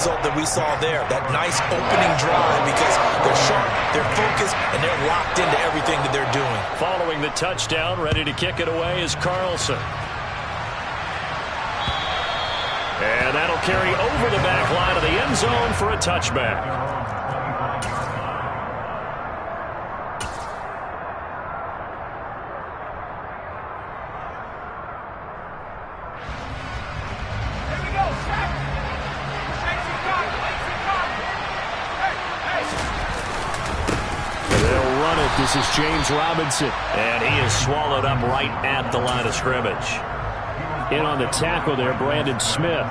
result that we saw there, that nice opening drive, because they're sharp, they're focused, and they're locked into everything that they're doing. Following the touchdown, ready to kick it away is Carlson. And that'll carry over the back line of the end zone for a touchback. This is James Robinson. And he is swallowed up right at the line of scrimmage. In on the tackle there, Brandon Smith.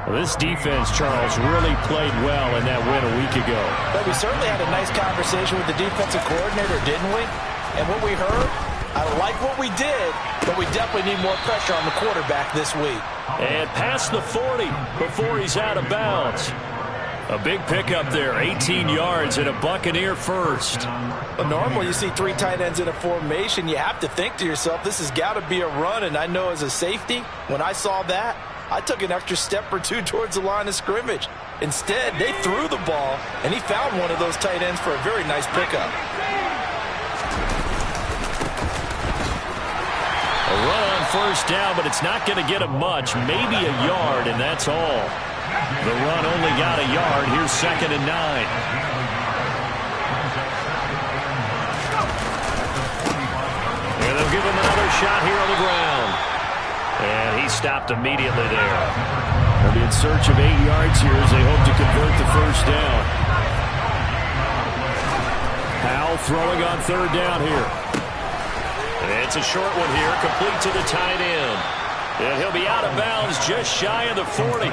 Well, this defense, Charles, really played well in that win a week ago. But we certainly had a nice conversation with the defensive coordinator, didn't we? And what we heard, I like what we did, but we definitely need more pressure on the quarterback this week. And past the 40 before he's out of bounds. A big pickup there, 18 yards and a Buccaneer first. But normally you see three tight ends in a formation, you have to think to yourself, this has got to be a run. And I know as a safety, when I saw that, I took an extra step or two towards the line of scrimmage. Instead, they threw the ball, and he found one of those tight ends for a very nice pickup. A run on first down, but it's not going to get him much, maybe a yard, and that's all. The run only got a yard. Here's 2nd and 9. And they'll give him another shot here on the ground. And he stopped immediately there. They'll be in search of 8 yards here as they hope to convert the first down. Powell throwing on 3rd down here. And it's a short one here, complete to the tight end. And he'll be out of bounds just shy of the 40.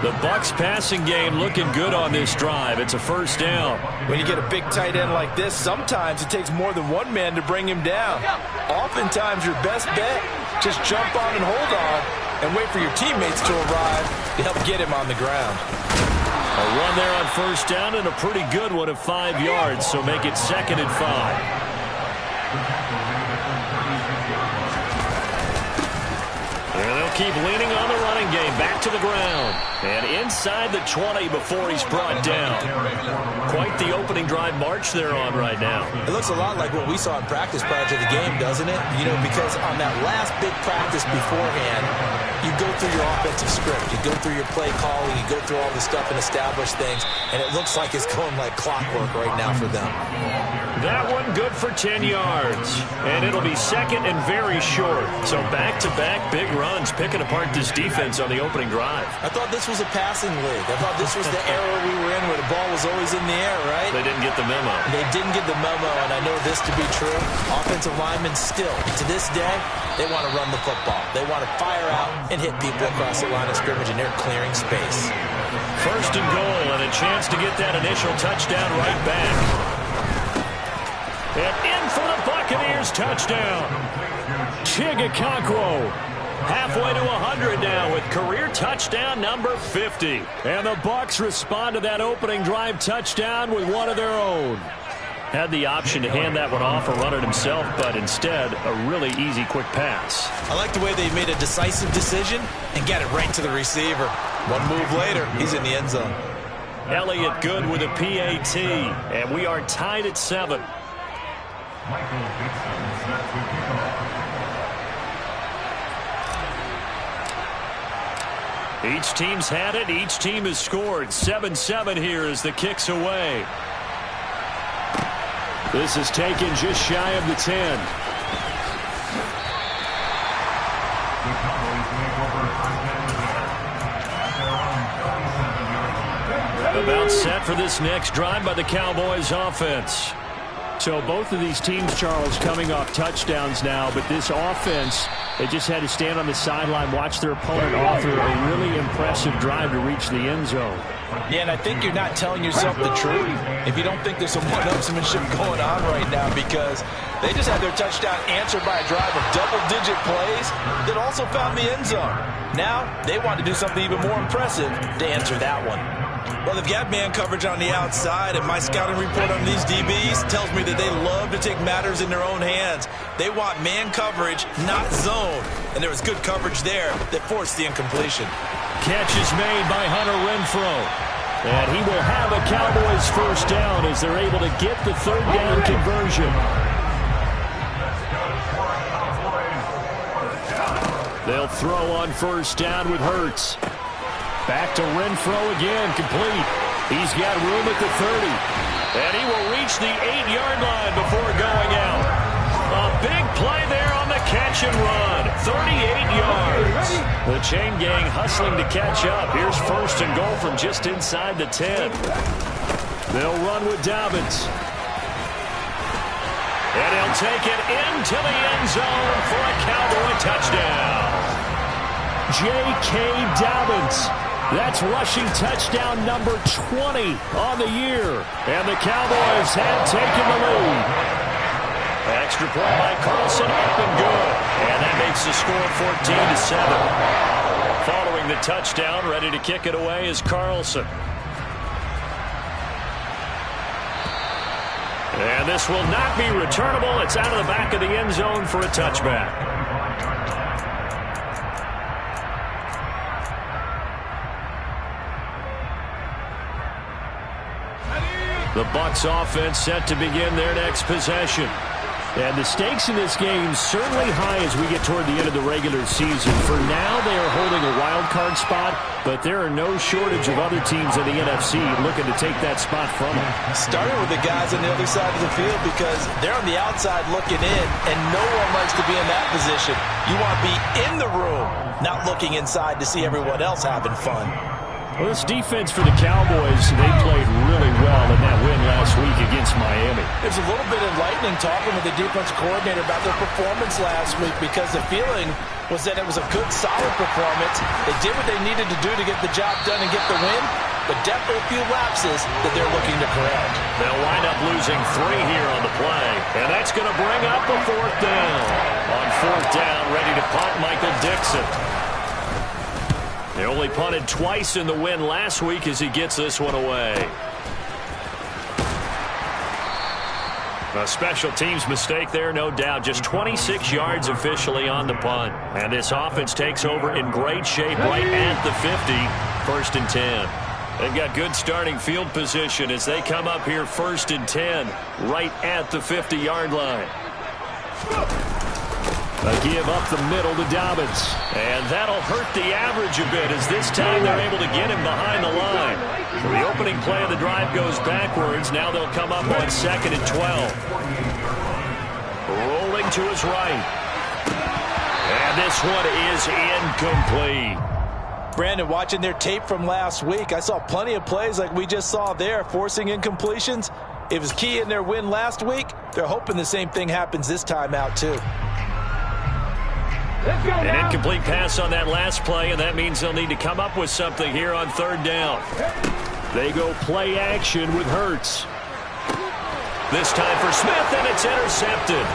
The Bucs passing game looking good on this drive. It's a first down. When you get a big tight end like this, sometimes it takes more than one man to bring him down. Oftentimes your best bet, just jump on and hold on and wait for your teammates to arrive to help get him on the ground. A run there on first down and a pretty good one of 5 yards, so make it 2nd and 5. And they'll keep leaning on the running game. Back to the ground. And inside the 20 before he's brought down. Quite the opening drive march they're on right now. It looks a lot like what we saw in practice prior to the game, doesn't it? You know, because on that last big practice beforehand, you go through your offensive script. You go through your play calling. You go through all the stuff and establish things. And it looks like it's going like clockwork right now for them. That one good for 10 yards. And it'll be 2nd and very short. So back-to-back big runs picking apart this defense on the opening drive. I thought this was a passing league. I thought this was the era we were in where the ball was always in the air, right? They didn't get the memo. They didn't get the memo, and I know this to be true. Offensive linemen still, to this day, they want to run the football. They want to fire out and hit people across the line of scrimmage, and they're clearing space. 1st and goal, and a chance to get that initial touchdown right back. And in for the Buccaneers touchdown. Chigakonkwo halfway to 100 now with career touchdown number 50. And the Bucs respond to that opening drive touchdown with one of their own. Had the option to hand that one off or run it himself, but instead a really easy quick pass. I like the way they made a decisive decision and got it right to the receiver. One move later, he's in the end zone. Elliott good with a PAT, and we are tied at 7. Each team's had it. Each team has scored. 7-7 here as the kick's away. This is taken just shy of the 10. About set for this next drive by the Cowboys offense. So both of these teams, Charles, coming off touchdowns now, but this offense, they just had to stand on the sideline, watch their opponent author a really impressive drive to reach the end zone. Yeah, and I think you're not telling yourself the truth if you don't think there's some one-upsmanship going on right now, because they just had their touchdown answered by a drive of double-digit plays that also found the end zone. Now they want to do something even more impressive to answer that one. Well, they've got man coverage on the outside, and my scouting report on these DBs tells me that they love to take matters in their own hands. They want man coverage, not zone. And there was good coverage there that forced the incompletion. Catch is made by Hunter Renfrow. And he will have a Cowboys first down as they're able to get the third down conversion. They'll throw on first down with Hurts. Back to Renfrow again, complete. He's got room at the 30. And he will reach the 8-yard line before going out. A big play there on the catch and run. 38 yards. The chain gang hustling to catch up. Here's first and goal from just inside the 10. They'll run with Dobbins. And he'll take it into the end zone for a Cowboy touchdown. J.K. Dobbins. That's rushing touchdown number 20 on the year. And the Cowboys have taken the lead. Extra point by Carlson, up and good. And that makes the score 14-7. Following the touchdown, ready to kick it away is Carlson. And this will not be returnable. It's out of the back of the end zone for a touchback. The Bucs offense set to begin their next possession. And the stakes in this game certainly high as we get toward the end of the regular season. For now, they are holding a wild card spot, but there are no shortage of other teams in the NFC looking to take that spot from them. Starting with the guys on the other side of the field because they're on the outside looking in, and no one likes to be in that position. You want to be in the room, not looking inside to see everyone else having fun. Well, this defense for the Cowboys, they played really well in that win last week against Miami. There's a little bit enlightening talking with the defensive coordinator about their performance last week because the feeling was that it was a good, solid performance. They did what they needed to do to get the job done and get the win, but definitely a few lapses that they're looking to correct. They'll wind up losing 3 here on the play, and that's going to bring up a 4th down. On 4th down, ready to punt, Michael Dixon. They only punted twice in the win last week as he gets this one away. A special teams mistake there, no doubt. Just 26 yards officially on the punt. And this offense takes over in great shape right at the 50. 1st and 10. They've got good starting field position as they come up here 1st and 10 right at the 50-yard line. A give up the middle to Dobbins. And that'll hurt the average a bit as this time they're able to get him behind the line. So the opening play of the drive goes backwards. Now they'll come up on 2nd and 12. Rolling to his right. And this one is incomplete. Brandon, watching their tape from last week, I saw plenty of plays like we just saw there, forcing incompletions. It was key in their win last week. They're hoping the same thing happens this time out, too. An incomplete pass on that last play, and that means they'll need to come up with something here on 3rd down. They go play action with Hurts. This time for Smith, and it's intercepted.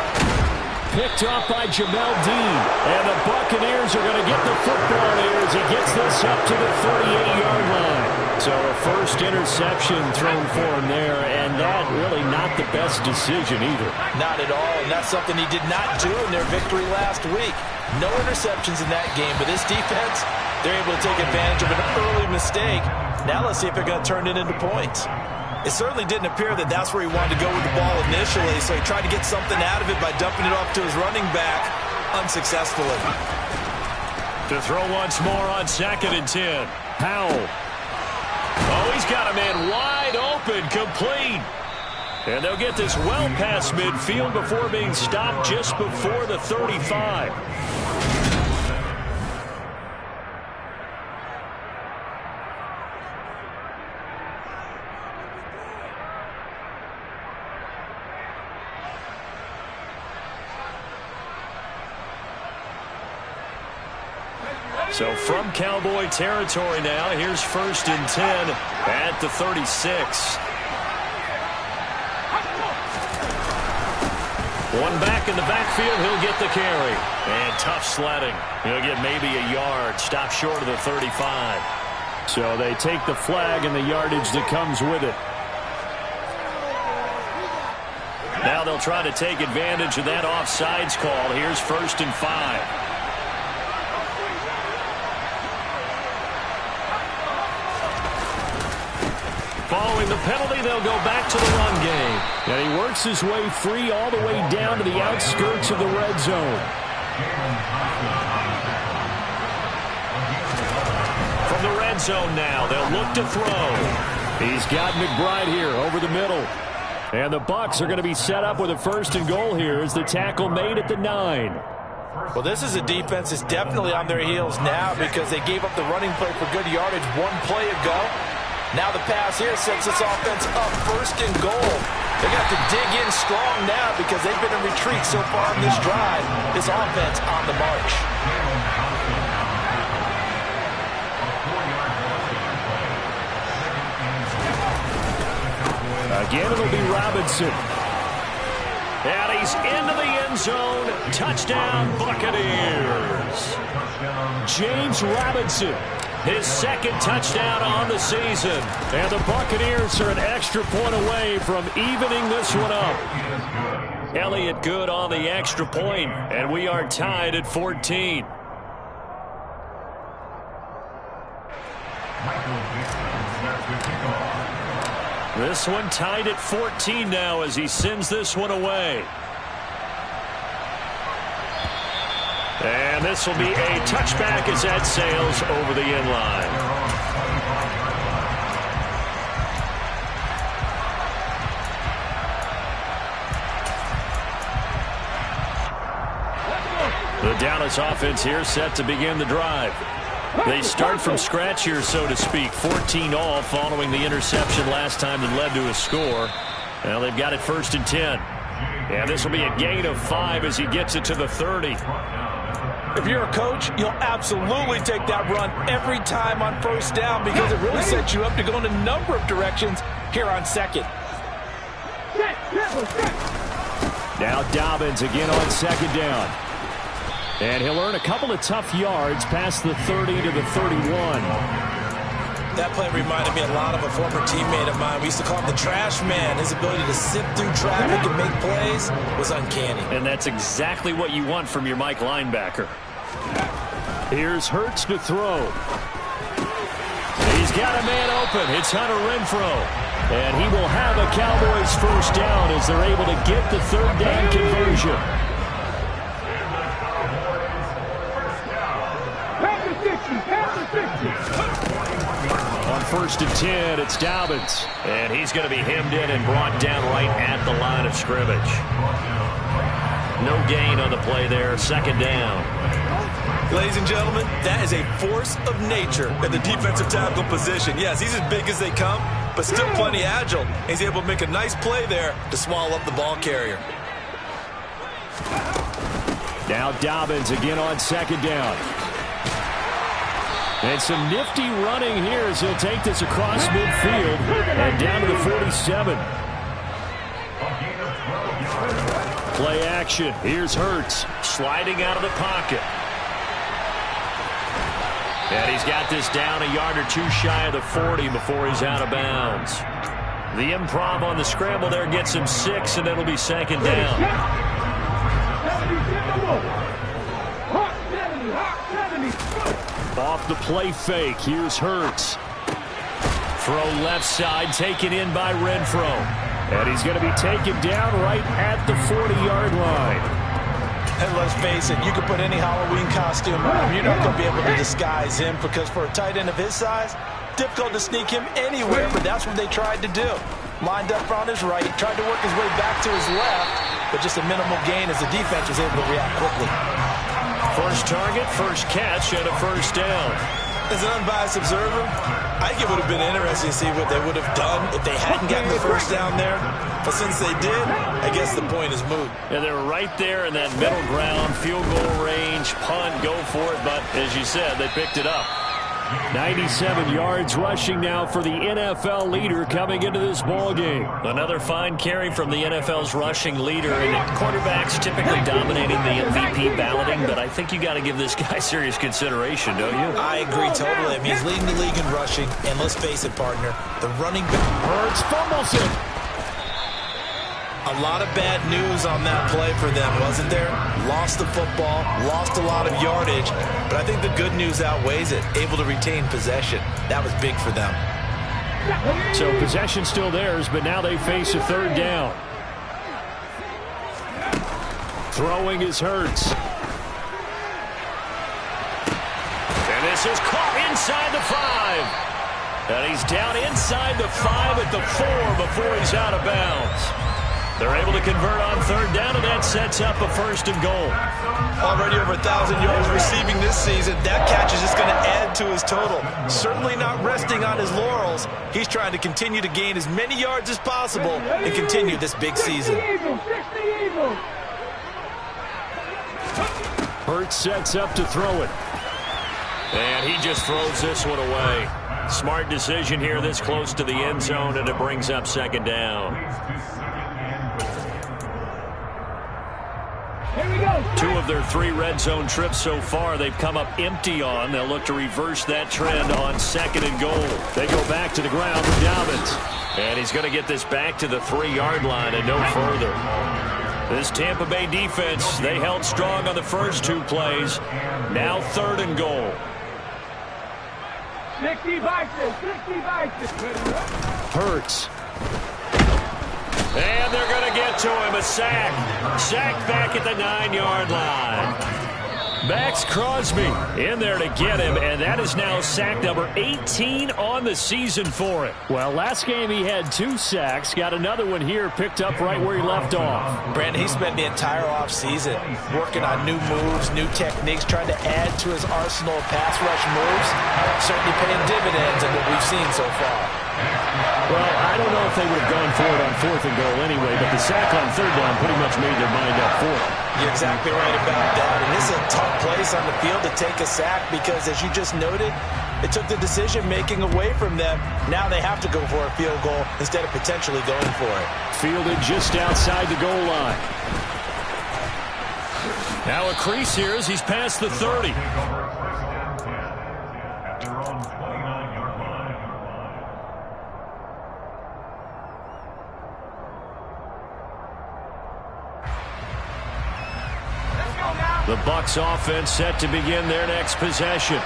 Picked off by Jamel Dean. And the Buccaneers are going to get the football here as he gets this up to the 38-yard line. So a first interception thrown for him there, and that really not the best decision either. Not at all, and that's something he did not do in their victory last week. No interceptions in that game, but this defense, they're able to take advantage of an early mistake. Now let's see if they're going to turn it into points. It certainly didn't appear that that's where he wanted to go with the ball initially, so he tried to get something out of it by dumping it off to his running back unsuccessfully. To throw once more on 2nd and 10. Powell. Oh, he's got a man wide open, complete. And they'll get this well past midfield before being stopped just before the 35. So from Cowboy territory now, here's 1st and 10 at the 36. One back in the backfield, he'll get the carry. And tough sledding. He'll get maybe a yard, stop short of the 35. So they take the flag and the yardage that comes with it. Now they'll try to take advantage of that offsides call. Here's 1st and 5. Following the penalty, they'll go back to the run game. And he works his way free all the way down to the outskirts of the red zone. From the red zone now, they'll look to throw. He's got McBride here over the middle. And the Bucs are going to be set up with a 1st and goal here as the tackle made at the 9. Well, this is a defense that's definitely on their heels now because they gave up the running play for good yardage one play ago. Now the pass here sets this offense up 1st and goal. They're going to have to dig in strong now because they've been in retreat so far in this drive. This offense on the march. Again, it'll be Robinson. And he's into the end zone. Touchdown, Buccaneers. James Robinson. His 2nd touchdown on the season. And the Buccaneers are an extra point away from evening this one up. Elliott good on the extra point, and we are tied at 14. This one tied at 14 now as he sends this one away. And this will be a touchback as that sails over the end line. The Dallas offense here set to begin the drive. They start from scratch here, so to speak. 14 all following the interception last time that led to a score. Well, they've got it 1st and 10. And this will be a gain of 5 as he gets it to the 30. If you're a coach, you'll absolutely take that run every time on 1st down because it really sets you up to go in a number of directions here on 2nd. Now Dobbins again on 2nd down. And he'll earn a couple of tough yards past the 30 to the 31. That play reminded me a lot of a former teammate of mine. We used to call him the trash man. His ability to sift through traffic and make plays was uncanny. And that's exactly what you want from your Mike linebacker. Here's Hurts to throw. He's got a man open. It's Hunter Renfrow. And he will have a Cowboys 1st down as they're able to get the 3rd down conversion. On 1st and 10, it's Dobbins. And he's going to be hemmed in and brought down right at the line of scrimmage. No gain on the play there. 2nd down. Ladies and gentlemen, that is a force of nature in the defensive tackle position. Yes, he's as big as they come, but still plenty agile. He's able to make a nice play there to swallow up the ball carrier. Now Dobbins again on 2nd down. And some nifty running here as he'll take this across midfield and down to the 47. Play action. Here's Hurts. Sliding out of the pocket. And he's got this down a yard or 2 shy of the 40 before he's out of bounds. The improv on the scramble there gets him 6, and it'll be 2nd down. Off the play fake. Here's Hurts. Throw left side, taken in by Renfrow. And he's going to be taken down right at the 40-yard line. And let's face it, you can put any Halloween costume on him. You're not going to be able to disguise him because for a tight end of his size, difficult to sneak him anywhere, but that's what they tried to do. Lined up on his right, tried to work his way back to his left, but just a minimal gain as the defense was able to react quickly. First target, first catch, and a 1st down. As an unbiased observer, I think it would have been interesting to see what they would have done if they hadn't gotten the 1st down there. But since they did, I guess the point is moot. And they're right there in that middle ground, field goal range, punt, go for it. But as you said, they picked it up. 97 yards rushing now for the NFL leader coming into this ball game. Another fine carry from the NFL's rushing leader. And quarterbacks typically dominating the MVP balloting, but I think you got to give this guy serious consideration, don't you? I agree totally. I mean, he's leading the league in rushing, and let's face it, partner, the running back. Hurts fumbles it. A lot of bad news on that play for them, wasn't there? Lost the football, lost a lot of yardage, but I think the good news outweighs it. Able to retain possession. That was big for them. So possession still theirs, but now they face a third down. Throwing is Hurts. And this is caught inside the 5. And he's down inside the 5 at the 4 before he's out of bounds. They're able to convert on third down, and that sets up a 1st and goal. Already over 1,000 yards receiving this season. That catch is just going to add to his total. Certainly not resting on his laurels. He's trying to continue to gain as many yards as possible and continue this big season. Hurts sets up to throw it. And he just throws this one away. Smart decision here this close to the end zone, and it brings up 2nd down. 2 of their 3 red zone trips so far they've come up empty on. They'll look to reverse that trend on 2nd and goal. They go back to the ground with Dobbins. And he's going to get this back to the 3-yard line and no further. This Tampa Bay defense, they held strong on the first 2 plays. Now 3rd and goal. 60 Vikings. Hurts. And they're going to get to him. A sack. Sack back at the 9-yard line. Max Crosby in there to get him, and that is now sack number 18 on the season for him. Well, last game he had 2 sacks. Got another one here, picked up right where he left off. Brandon, he spent the entire offseason working on new moves, new techniques, trying to add to his arsenal of pass rush moves. Certainly paying dividends in what we've seen so far. Well, I don't know if they would have gone for it on 4th and goal anyway, but the sack on 3rd down pretty much made their mind up for it. You're exactly right about that. And this is a tough place on the field to take a sack because, as you just noted, it took the decision-making away from them. Now they have to go for a field goal instead of potentially going for it. Fielded just outside the goal line. Now a crease here as he's past the 30. The Bucs offense set to begin their next possession.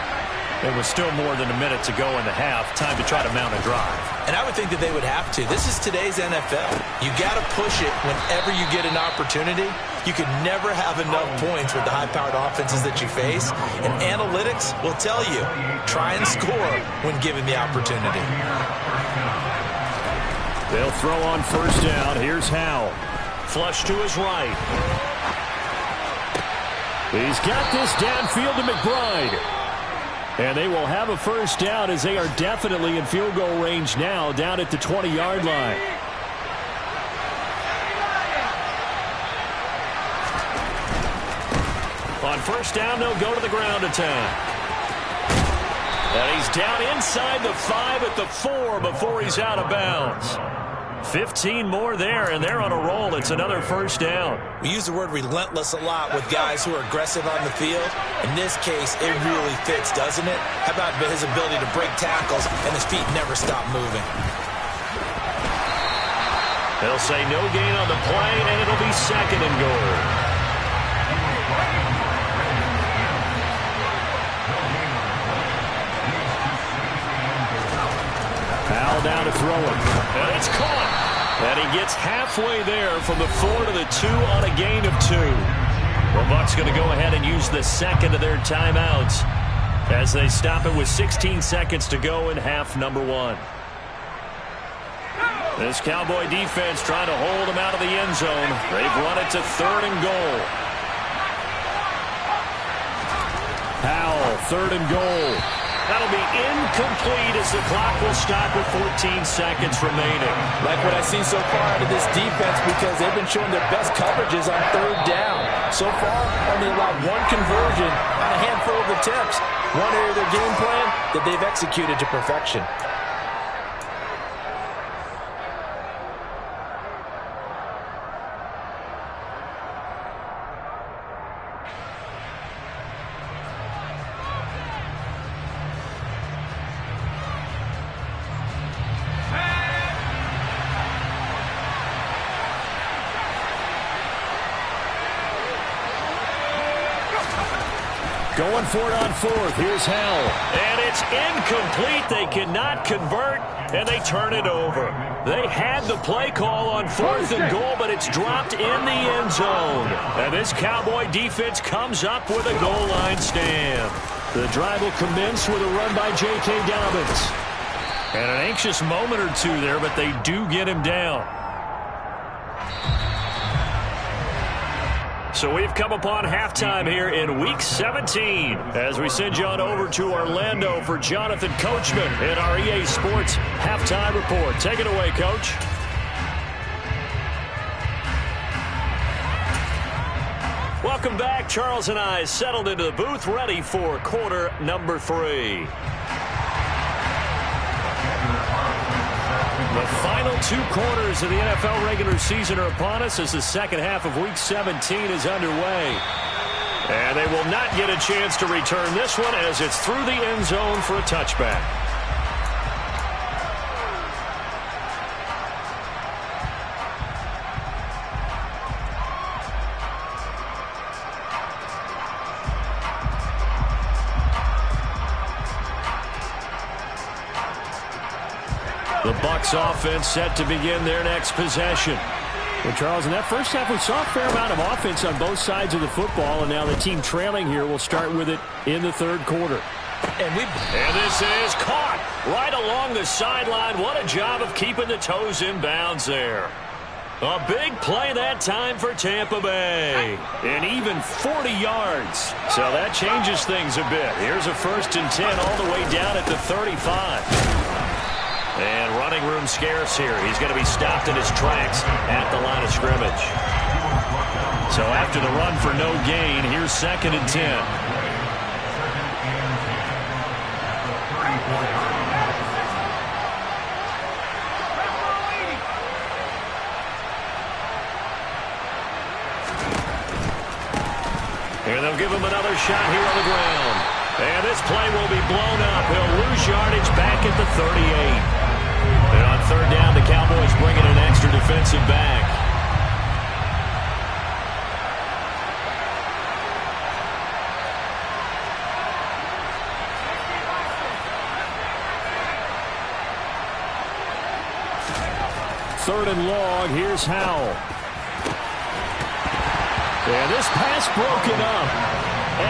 There was still more than a minute to go in the half. Time to try to mount a drive. And I would think that they would have to. This is today's NFL. You got to push it whenever you get an opportunity. You can never have enough points with the high-powered offenses that you face. And analytics will tell you, try and score when given the opportunity. They'll throw on 1st down. Here's Howell. Flush to his right. He's got this downfield to McBride. And they will have a 1st down as they are definitely in field goal range now, down at the 20-yard line. On 1st down, they'll go to the ground attack. And he's down inside the 5 at the 4 before he's out of bounds. 15 more there, and they're on a roll. It's another 1st down. We use the word relentless a lot with guys who are aggressive on the field. In this case, it really fits, doesn't it? How about his ability to break tackles and his feet never stop moving? They'll say no gain on the play, and it'll be 2nd and goal. Foul down to throw him. And it's caught. And he gets halfway there from the 4 to the 2 on a gain of 2. The Bucs going to go ahead and use the 2nd of their timeouts as they stop it with 16 seconds to go in half number 1. This Cowboy defense trying to hold them out of the end zone. They've run it to 3rd and goal. Howell, 3rd and goal. That'll be incomplete as the clock will stop with 14 seconds remaining. Like what I've seen so far out of this defense because they've been showing their best coverages on 3rd down. So far, only allowed 1 conversion on a handful of attempts. One area of their game plan that they've executed to perfection. Going for it on fourth. Here's Hell. And it's incomplete. They cannot convert, and they turn it over. They had the play call on fourth and goal, but it's dropped in the end zone. And this Cowboy defense comes up with a goal line stand. The drive will commence with a run by J.K. Dobbins. And an anxious moment or two there, but they do get him down. So we've come upon halftime here in Week 17 as we send you on over to Orlando for Jonathan Coachman in our EA Sports Halftime Report. Take it away, Coach. Welcome back. Charles and I settled into the booth, ready for quarter number 3. The final 2 quarters of the NFL regular season are upon us as the second half of Week 17 is underway. And they will not get a chance to return this one as it's through the end zone for a touchback. The Bucs offense set to begin their next possession. Well, Charles, in that first half, we saw a fair amount of offense on both sides of the football, and now the team trailing here will start with it in the third quarter. And this is caught right along the sideline. What a job of keeping the toes in bounds there. A big play that time for Tampa Bay. And even 40 yards. So that changes things a bit. Here's a 1st and 10 all the way down at the 35. And running room scarce here. He's going to be stopped in his tracks at the line of scrimmage. So after the run for no gain, here's 2nd and 10. And they'll give him another shot here on the ground. And this play will be blown up. He'll lose yardage back at the 38. And on 3rd down, the Cowboys bring in an extra defensive back. Third and long, here's Howell. And this pass broken up.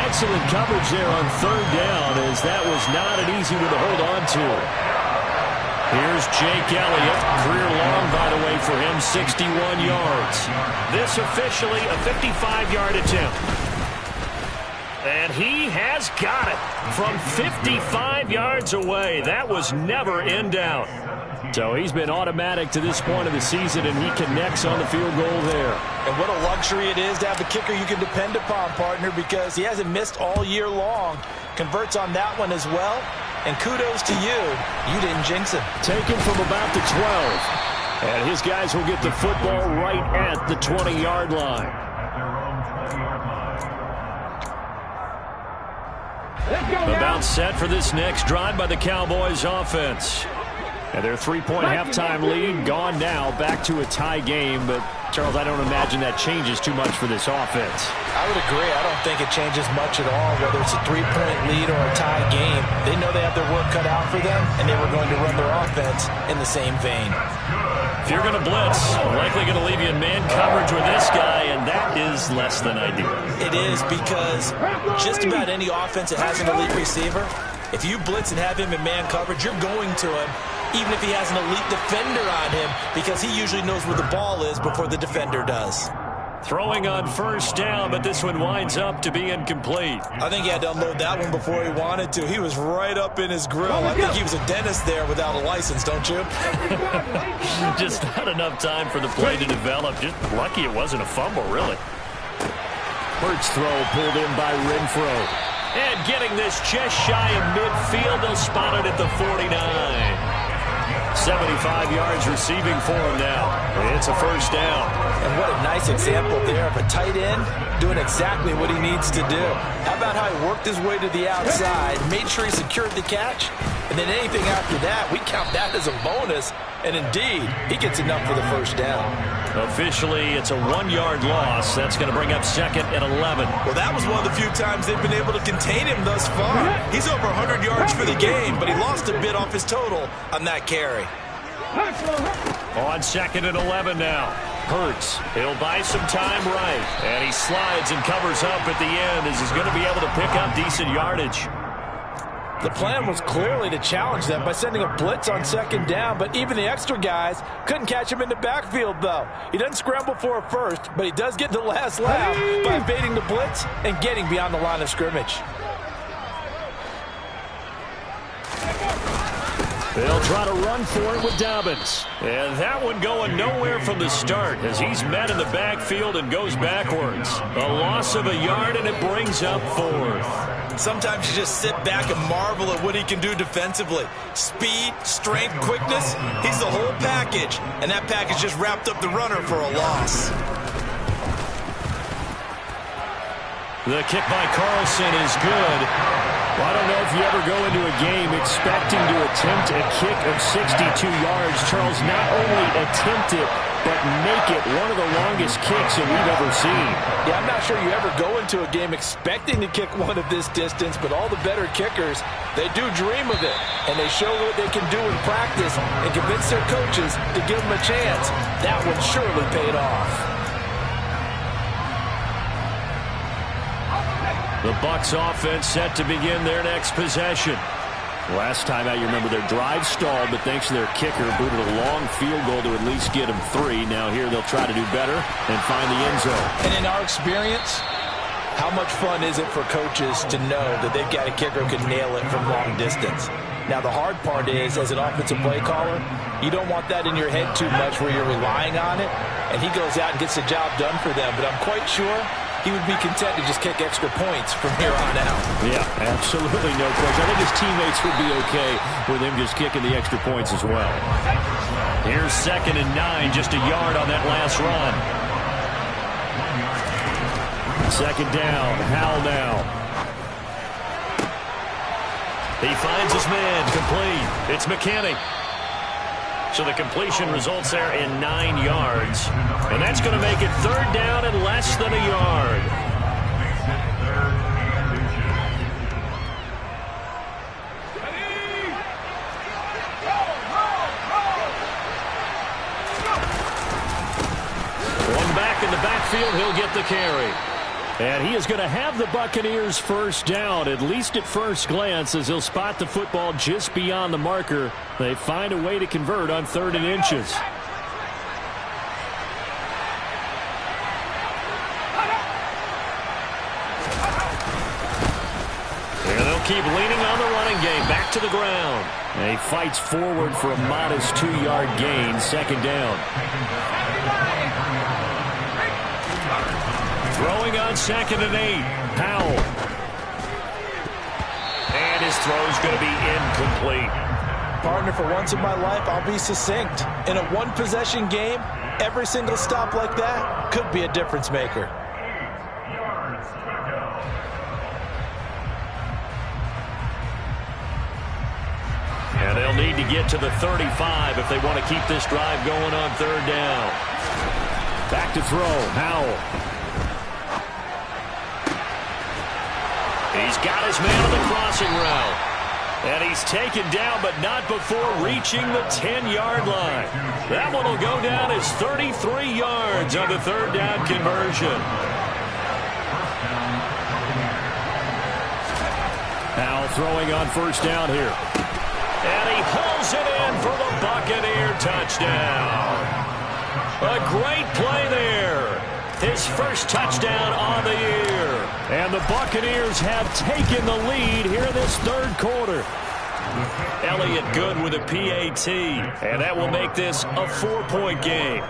Excellent coverage there on 3rd down, as that was not an easy one to hold on to. Here's Jake Elliott. Career long, by the way, for him, 61 yards. This officially a 55-yard attempt. And he has got it from 55 yards away. That was never in doubt. So he's been automatic to this point of the season, and he connects on the field goal there. And what a luxury it is to have a kicker you can depend upon, partner, because he hasn't missed all year long. Converts on that one as well. And kudos to you. You didn't jinx him. Taken from about the 12. And his guys will get the football right at the 20-yard line. About set for this next drive by the Cowboys offense. And their 3-point halftime lead gone now, back to a tie game. But, Charles, I don't imagine that changes too much for this offense. I would agree. I don't think it changes much at all, whether it's a 3-point lead or a tie game. They know they have their work cut out for them, and they were going to run their offense in the same vein. If you're going to blitz, likely going to leave you in man coverage with this guy, and that is less than ideal. It is, because just about any offense that has an elite receiver, if you blitz and have him in man coverage, you're going to him, even if he has an elite defender on him, because he usually knows where the ball is before the defender does. Throwing on 1st down, but this one winds up to be incomplete. I think he had to unload that one before he wanted to. He was right up in his grill. I think he was a dentist there without a license, don't you? Just not enough time for the play to develop. Just lucky it wasn't a fumble, really. Hurts throw pulled in by Renfro. And getting this just shy of midfield, they'll spot it at the 49. 75 yards receiving for him now. It's a 1st down. And what a nice example there of a tight end doing exactly what he needs to do. How about how he worked his way to the outside, made sure he secured the catch, And then anything after that, we count that as a bonus. And indeed, he gets enough for the first down. Officially, it's a 1-yard loss. That's going to bring up 2nd and 11. Well, that was one of the few times they've been able to contain him thus far. He's over 100 yards for the game, but he lost a bit off his total on that carry. On 2nd and 11 now. Hurts. He'll buy some time right. And he slides and covers up at the end as he's going to be able to pick up decent yardage. The plan was clearly to challenge them by sending a blitz on 2nd down, but even the extra guys couldn't catch him in the backfield, though. He doesn't scramble for a first, but he does get the last laugh by evading the blitz and getting beyond the line of scrimmage. They'll try to run for it with Dobbins. And that one going nowhere from the start as he's met in the backfield and goes backwards. A loss of a yard, and it brings up 4th. Sometimes you just sit back and marvel at what he can do defensively. Speed, strength, quickness, he's the whole package. And that package just wrapped up the runner for a loss. The kick by Carlson is good. Well, I don't know if you ever go into a game expecting to attempt a kick of 62 yards. Charles, not only attempt it, but make it one of the longest kicks that we've ever seen. Yeah, I'm not sure you ever go into a game expecting to kick one of this distance, but all the better kickers, they do dream of it. And they show what they can do in practice and convince their coaches to give them a chance. That one surely paid off. The Bucs offense set to begin their next possession. Last time out, you remember their drive stalled, but thanks to their kicker, booted a long field goal to at least get them 3. Now here they'll try to do better and find the end zone. And in our experience, how much fun is it for coaches to know that they've got a kicker who can nail it from long distance? Now, the hard part is, as an offensive play caller, you don't want that in your head too much where you're relying on it, and he goes out and gets the job done for them. But I'm quite sure he would be content to just kick extra points from here on out. Yeah, absolutely no question. I think his teammates would be okay with him just kicking the extra points as well. Here's 2nd and 9, just a yard on that last run. 2nd down, Howell now. He finds his man, complete. It's McKinney. So the completion results there in 9 yards. And that's going to make it 3rd down and less than a yard. One back in the backfield, he'll get the carry. And he is going to have the Buccaneers first down, at least at first glance, as he'll spot the football just beyond the marker. They find a way to convert on 3rd and inches. And they'll keep leaning on the running game, back to the ground. And he fights forward for a modest 2-yard gain, 2nd down. Throwing on 2nd and 8. Powell. And his throw's going to be incomplete. Partner, for once in my life, I'll be succinct. In a one-possession game, every single stop like that could be a difference maker. And they'll need to get to the 35 if they want to keep this drive going on 3rd down. Back to throw. Howell. He's got his man on the crossing route. And he's taken down, but not before reaching the 10-yard line. That one will go down as 33 yards on the 3rd down conversion. Now throwing on 1st down here. And he pulls it in for the Buccaneer touchdown. A great play there. His first touchdown on the year. And the Buccaneers have taken the lead here in this 3rd quarter. Elliott good with a PAT. And that will make this a 4-point game.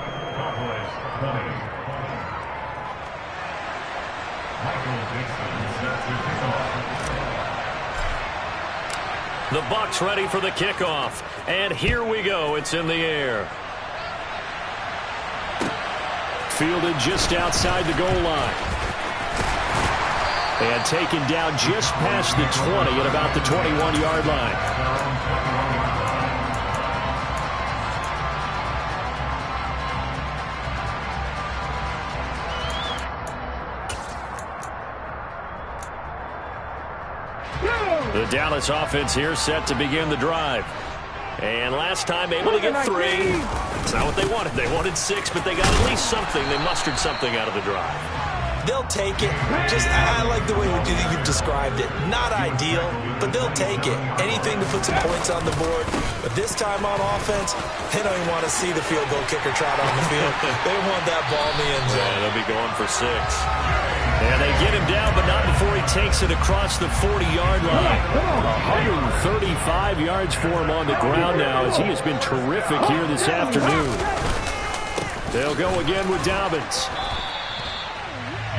The Bucs ready for the kickoff. And here we go. It's in the air. Fielded just outside the goal line. And taken down just past the 20 at about the 21-yard line. The Dallas offense here set to begin the drive. And last time able to get 3. It's not what they wanted. They wanted 6, but they got at least something. They mustered something out of the drive. They'll take it. I like the way you've described it. Not ideal, but they'll take it. Anything to put some points on the board. But this time on offense, they don't even want to see the field goal kicker trot on the field. They want that ball in the end zone. Yeah, they'll be going for 6. And they get him down, but not before he takes it across the 40-yard line. 135 yards for him on the ground now, as he has been terrific here this afternoon. They'll go again with Dobbins.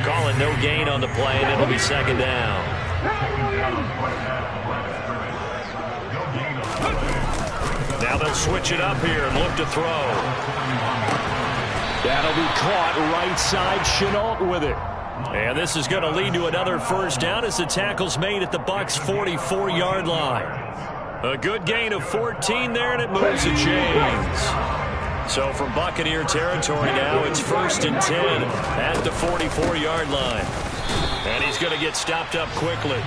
Calling no gain on the play, and it'll be second down. Now they'll switch it up here and look to throw. That'll be caught right side. Chenault with it. And this is going to lead to another first down as the tackle's made at the Bucs' 44-yard line. A good gain of 14 there, and it moves the chains. So from Buccaneer territory now, it's 1st and 10 at the 44-yard line. And he's going to get stopped up quickly.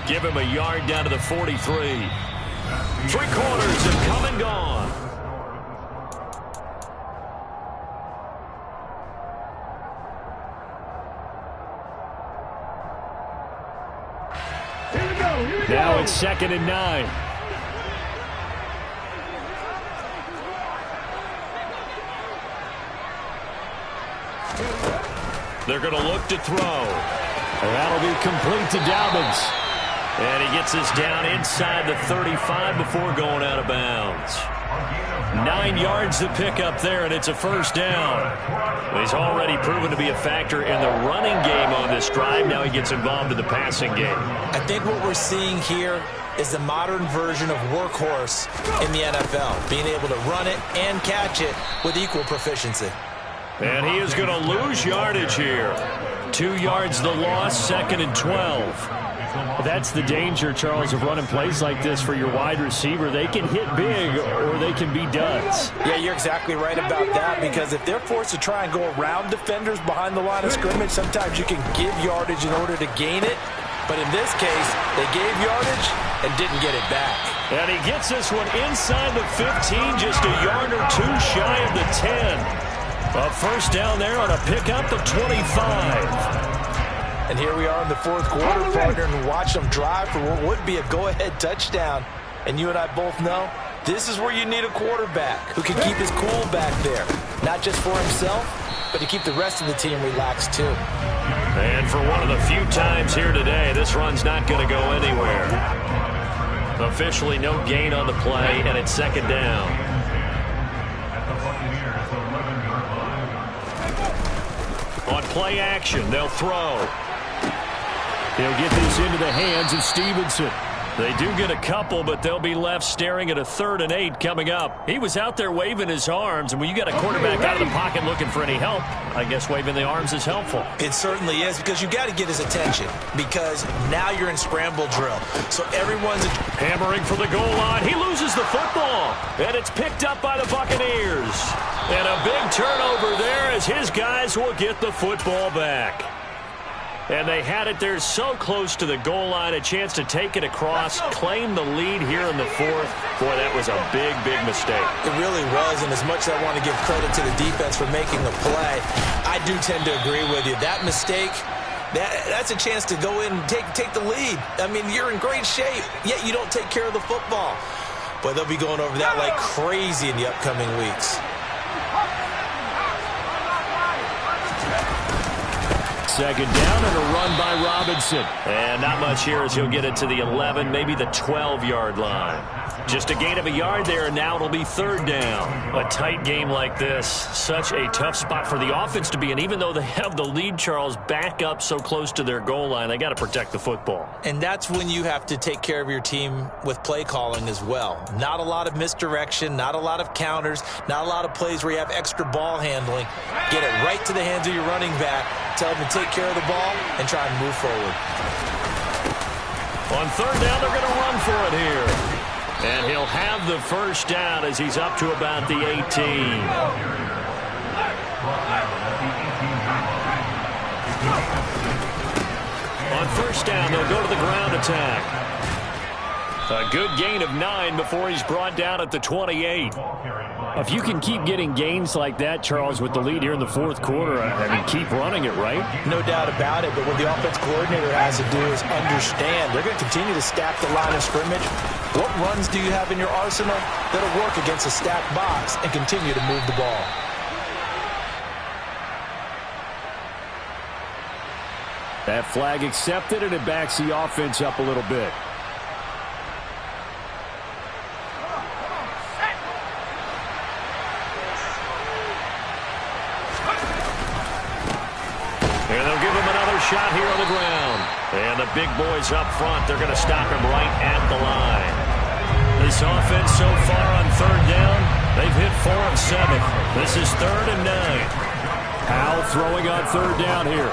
Give him a yard down to the 43. 3 quarters have come and gone. Now it's 2nd and 9. They're going to look to throw. That'll be complete to Dobbins. And he gets us down inside the 35 before going out of bounds. 9 yards to pick up there, and it's a first down. He's already proven to be a factor in the running game on this drive. Now he gets involved in the passing game. I think what we're seeing here is the modern version of workhorse in the NFL, being able to run it and catch it with equal proficiency. And he is going to lose yardage here. 2 yards the loss, 2nd and 12. That's the danger, Charles, of running plays like this for your wide receiver. They can hit big or they can be duds. Yeah, you're exactly right about that, because if they're forced to try and go around defenders behind the line of scrimmage, sometimes you can give yardage in order to gain it. But in this case, they gave yardage and didn't get it back. And he gets this one inside the 15, just a yard or 2 shy of the 10. A first down there on a pickup of 25. And here we are in the 4th quarter, partner, and watch them drive for what would be a go-ahead touchdown. And you and I both know this is where you need a quarterback who can keep his cool back there. Not just for himself, but to keep the rest of the team relaxed too. And for one of the few times here today, this run's not going to go anywhere. Officially no gain on the play, and it's 2nd down. On play action, they'll throw. He'll get this into the hands of Stevenson. They do get a couple, but they'll be left staring at a 3rd and 8 coming up. He was out there waving his arms, and when you got a quarterback out of the pocket looking for any help, I guess waving the arms is helpful. It certainly is, because you got to get his attention, because now you're in scramble drill. So everyone's hammering for the goal line. He loses the football, and it's picked up by the Buccaneers. And a big turnover there as his guys will get the football back. And they had it there so close to the goal line, a chance to take it across, claim the lead here in the 4th. Boy, that was a big, big mistake. It really was, and as much as I want to give credit to the defense for making the play, I do tend to agree with you. That mistake, that's a chance to go in and take the lead. I mean, you're in great shape, yet you don't take care of the football. But they'll be going over that like crazy in the upcoming weeks. Second down and a run by Robinson. And not much here as he'll get it to the 11, maybe the 12-yard line. Just a gain of a yard there, and now it'll be 3rd down. A tight game like this, such a tough spot for the offense to be in. Even though they have the lead, Charles, back up so close to their goal line, they got to protect the football. And that's when you have to take care of your team with play calling as well. Not a lot of misdirection, not a lot of counters, not a lot of plays where you have extra ball handling. Get it right to the hands of your running back, tell them to take care of the ball, and try and move forward. On 3rd down, they're going to run for it here. And he'll have the first down as he's up to about the 18. On 1st down, they'll go to the ground attack. A good gain of 9 before he's brought down at the 28. If you can keep getting gains like that, Charles, with the lead here in the fourth quarter, I mean, keep running it, right? No doubt about it, but what the offense coordinator has to do is understand they're going to continue to stack the line of scrimmage. What runs do you have in your arsenal that'll work against a stacked box and continue to move the ball? That flag accepted, and it backs the offense up a little bit. And they'll give him another shot here on the ground. And the big boys up front, they're going to stop him right at the line. This offense so far on third down, they've hit 4 of 7. This is 3rd and 9. Powell throwing on third down here.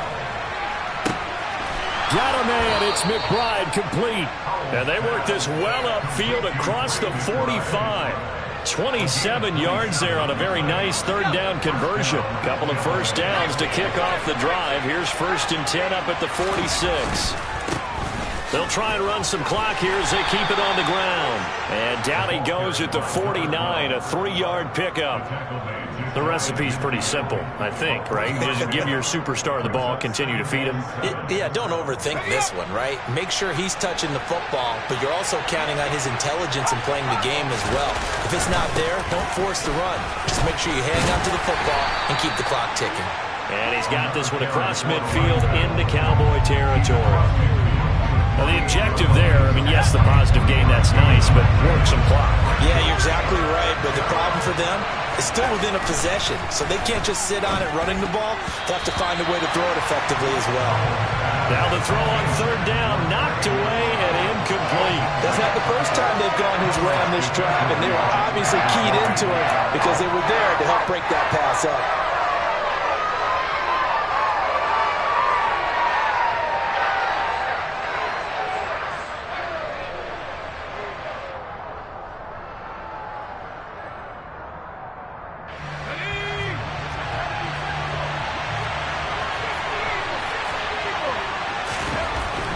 Got a man. It's McBride complete. And they work this well upfield across the 45. 27 yards there on a very nice third down conversion. Couple of first downs to kick off the drive. Here's 1st and 10 up at the 46. They'll try and run some clock here as they keep it on the ground. And down he goes at the 49, a 3-yard pickup. The recipe's pretty simple, I think, right? Just give your superstar the ball, continue to feed him. Yeah, don't overthink this one, right? Make sure he's touching the football, but you're also counting on his intelligence in playing the game as well. If it's not there, don't force the run. Just make sure you hang on to the football and keep the clock ticking. And he's got this one across midfield into Cowboy territory. Well, the objective there, I mean, yes, the positive gain, that's nice, but work some clock. Yeah, you're exactly right, but the problem for them is still within a possession, so they can't just sit on it running the ball. They have to find a way to throw it effectively as well. Now the throw on third down, knocked away and incomplete. That's not the first time they've gone his way on this drive, and they were obviously keyed into it because they were there to help break that pass up.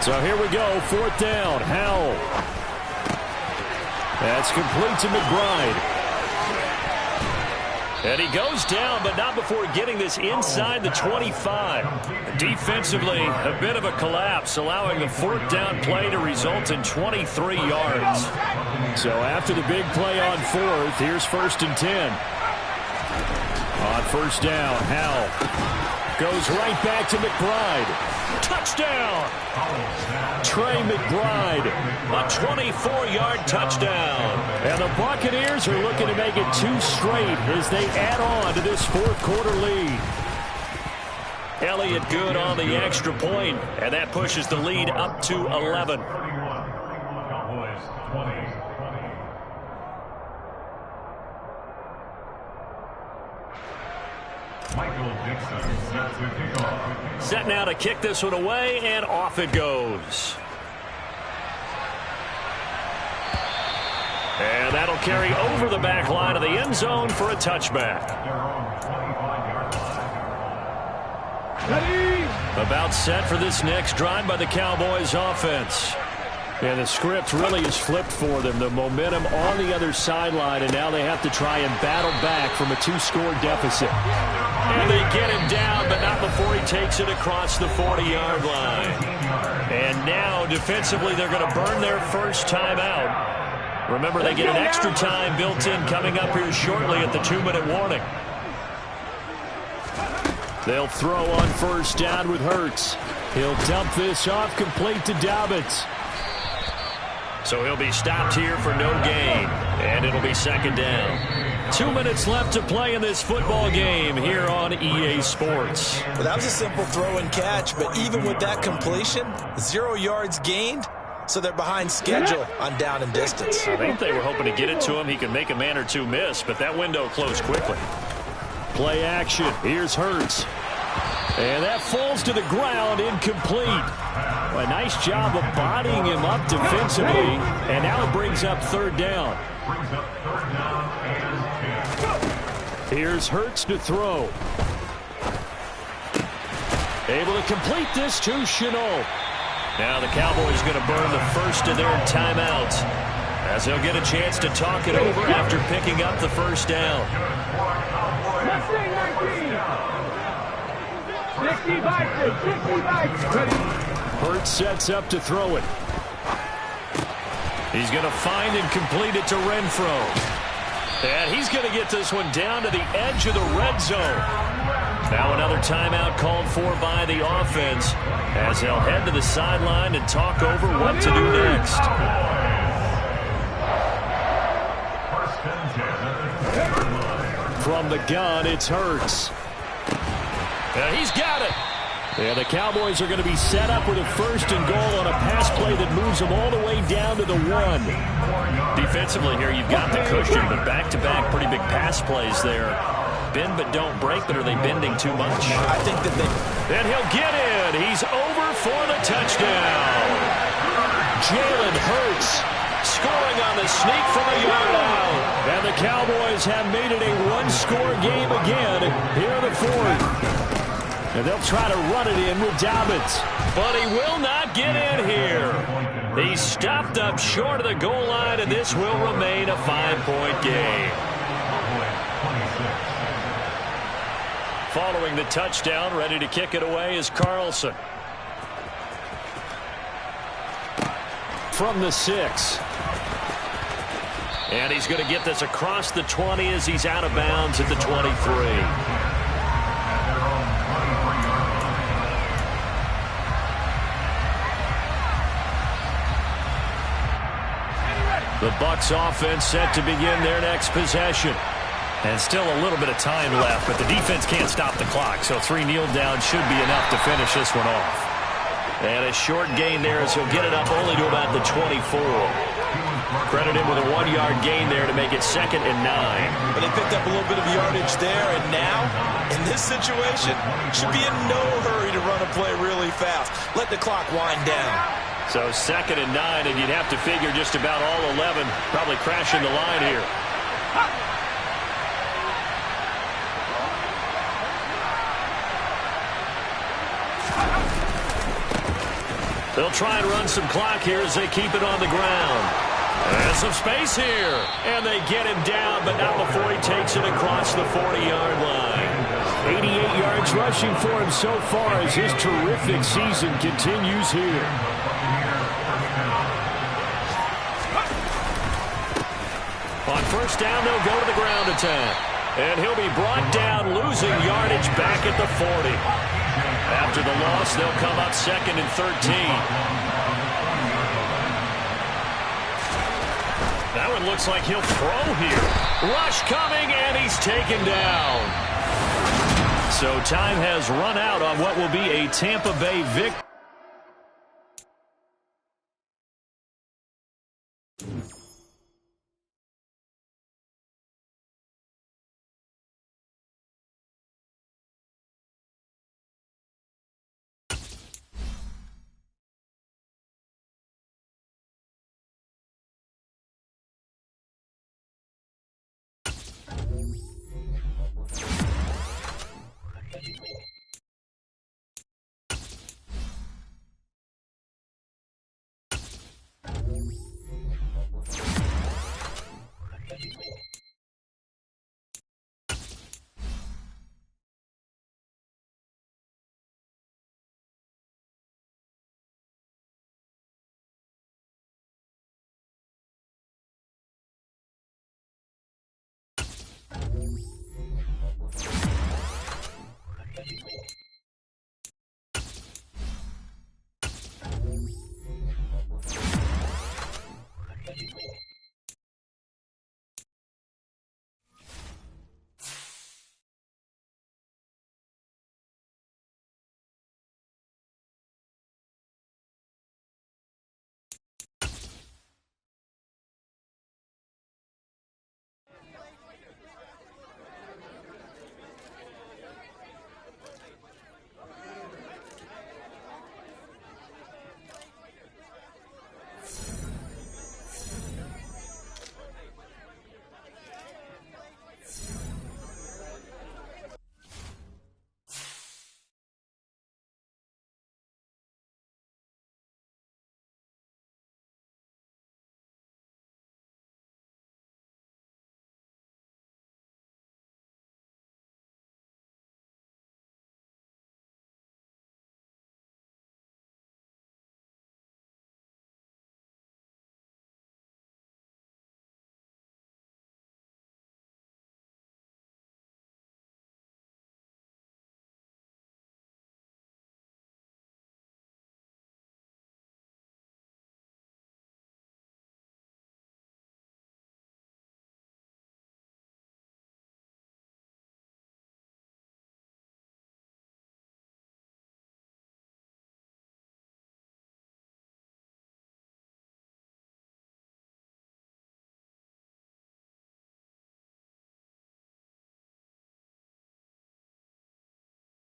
So here we go, 4th down, Howell. That's complete to McBride. And he goes down, but not before getting this inside the 25. Defensively, a bit of a collapse, allowing the 4th down play to result in 23 yards. So after the big play on 4th, here's 1st and 10. On 1st down, Howell goes right back to McBride. Touchdown! Trey McBride, a 24-yard touchdown. And the Buccaneers are looking to make it 2 straight as they add on to this 4th quarter lead. Elliott good on the extra point, and that pushes the lead up to 11. Set now to kick this one away, and off it goes. And that'll carry over the back line of the end zone for a touchback. About set for this next drive by the Cowboys offense. And the script really is flipped for them. The momentum on the other sideline, and now they have to try and battle back from a 2-score deficit. And they get him down, but not before he takes it across the 40-yard line. And now, defensively, they're going to burn their first timeout. Remember, they get an extra time built in coming up here shortly at the 2-minute warning. They'll throw on 1st down with Hurts. He'll dump this off complete to Dobbins. So he'll be stopped here for no gain, and it'll be 2nd down. 2 minutes left to play in this football game here on EA Sports. Well, that was a simple throw and catch, but even with that completion, 0 yards gained, so they're behind schedule on down and distance. I think they were hoping to get it to him. He could make a man or two miss, but that window closed quickly. Play action. Here's Hurts. And that falls to the ground, incomplete. A nice job of bodying him up defensively, and now it brings up 3rd down. Here's Hurts to throw. Able to complete this to Chenault. Now the Cowboys going to burn the first of their timeouts. As he'll get a chance to talk it over after picking up the first down. Hurts sets up to throw it. He's going to find and complete it to Renfro. And he's going to get this one down to the edge of the red zone. Now another timeout called for by the offense as they'll head to the sideline and talk over what to do next. From the gun, it's Hurts. And he's got it. And the Cowboys are going to be set up with a 1st and goal on a pass play that moves them all the way down to the 1. Defensively here, you've got the cushion, but back-to-back pretty big pass plays there. Bend but don't break, but are they bending too much? I think that they... And he'll get in. He's over for the touchdown. Jalen Hurts scoring on the sneak from a yard out. And the Cowboys have made it a one-score game again here in the 4th. And they'll try to run it in with Dobbins. But he will not get in here. He's stopped up short of the goal line, and this will remain a 5-point game. Following the touchdown, ready to kick it away is Carlson. From the 6. And he's going to get this across the 20 as he's out of bounds at the 23. The Bucs offense set to begin their next possession. And still a little bit of time left, but the defense can't stop the clock, so 3 kneel downs should be enough to finish this one off. And a short gain there as he'll get it up only to about the 24. Credit him with a 1-yard gain there to make it 2nd and 9. But they picked up a little bit of yardage there, and now, in this situation, should be in no hurry to run a play really fast. Let the clock wind down. So 2nd and 9, and you'd have to figure just about all 11 probably crashing the line here. They'll try and run some clock here as they keep it on the ground. And some space here. And they get him down, but not before he takes it across the 40-yard line. 88 yards rushing for him so far as his terrific season continues here. On 1st down, they'll go to the ground attack. And he'll be brought down, losing yardage back at the 40. After the loss, they'll come up 2nd and 13. That one looks like he'll throw here. Rush coming, and he's taken down. So time has run out on what will be a Tampa Bay victory.